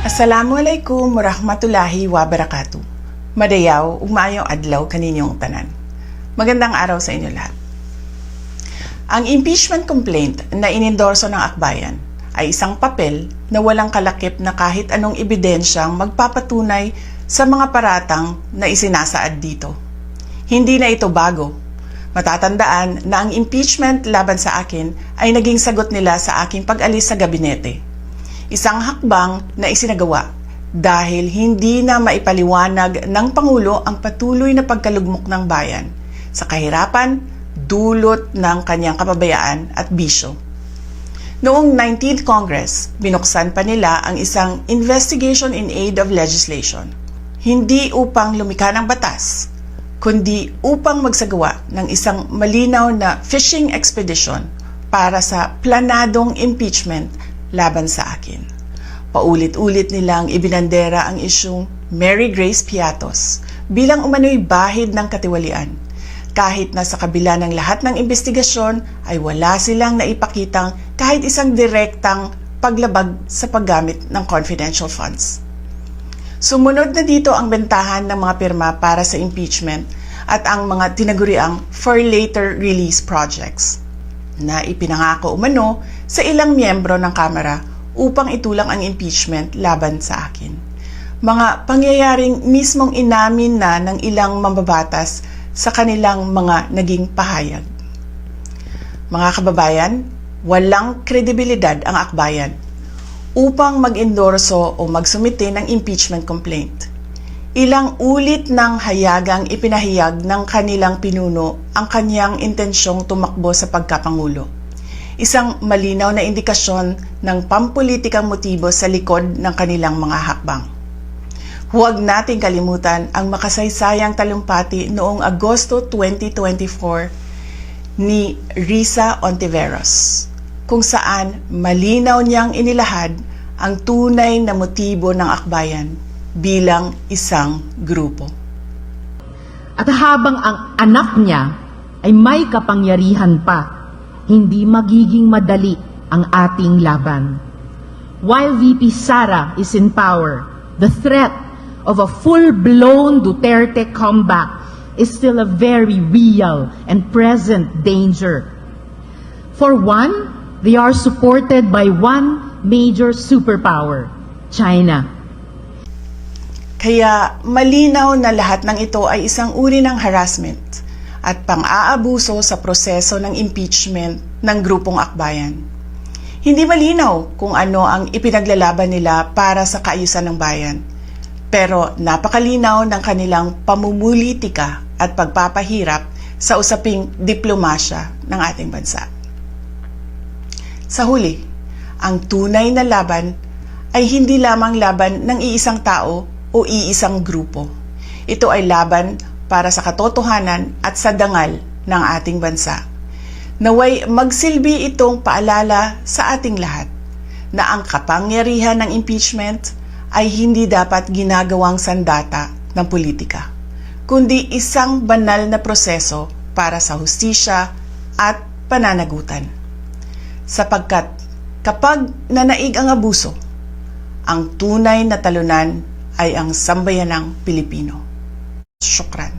Assalamualaikum warahmatullahi wabarakatuh. Madayaw, ug maayong adlaw kaninyong tanan. Magandang araw sa inyo lahat. Ang impeachment complaint na inendorso ng akbayan ay isang papel na walang kalakip na kahit anong ebidensyang magpapatunay sa mga paratang na isinasaad dito. Hindi na ito bago. Matatandaan na ang impeachment laban sa akin ay naging sagot nila sa aking pag-alis sa gabinete. Isang hakbang na isinagawa dahil hindi na maipaliwanag ng Pangulo ang patuloy na pagkalugmok ng bayan sa kahirapan dulot ng kanyang kapabayaan at bisyo. Noong 19th Congress, binuksan pa nila ang isang Investigation in Aid of Legislation, hindi upang lumikha ng batas, kundi upang magsagawa ng isang malinaw na fishing expedition para sa planadong impeachment laban sa akin. Paulit-ulit nilang ibinandera ang isyung Mary Grace Piatos bilang umano'y bahid ng katiwalian. Kahit na sa kabila ng lahat ng investigasyon ay wala silang naipakitang kahit isang direktang paglabag sa paggamit ng confidential funds. Sumunod na dito ang bentahan ng mga pirma para sa impeachment at ang mga tinaguriang for later release projects na ipinangako umano sa ilang miyembro ng Kamara upang itulang ang impeachment laban sa akin. Mga pangyayaring mismong inamin na ng ilang mambabatas sa kanilang mga naging pahayag. Mga kababayan, walang kredibilidad ang akbayan upang mag-endorso o magsumite ng impeachment complaint. Ilang ulit ng hayagang ipinahayag ng kanilang pinuno ang kanyang intensyong tumakbo sa pagkapangulo. Isang malinaw na indikasyon ng pampulitikang motibo sa likod ng kanilang mga hakbang. Huwag nating kalimutan ang makasaysayang talumpati noong Agosto 2024 ni Risa Ontiveros, kung saan malinaw niyang inilahad ang tunay na motibo ng akbayan bilang isang grupo. At habang ang anak niya ay may kapangyarihan pa, hindi magiging madali ang ating laban. While VP Sara is in power, the threat of a full-blown Duterte comeback is still a very real and present danger. For one, they are supported by one major superpower, China. Kaya malinaw na lahat ng ito ay isang uri ng harassment at pang-aabuso sa proseso ng impeachment ng grupong akbayan. Hindi malinaw kung ano ang ipinaglalaban nila para sa kaayusan ng bayan, pero napakalinaw ng kanilang pamumulitika at pagpapahirap sa usaping diplomasya ng ating bansa. Sa huli, ang tunay na laban ay hindi lamang laban ng iisang tao o iisang grupo. Ito ay laban para sa katotohanan at sa dangal ng ating bansa. Naway magsilbi itong paalala sa ating lahat na ang kapangyarihan ng impeachment ay hindi dapat ginagawang sandata ng politika, kundi isang banal na proseso para sa hustisya at pananagutan. Sapagkat kapag nanaig ang abuso, ang tunay na talunan ay ang sambayanang Pilipino. Syukran.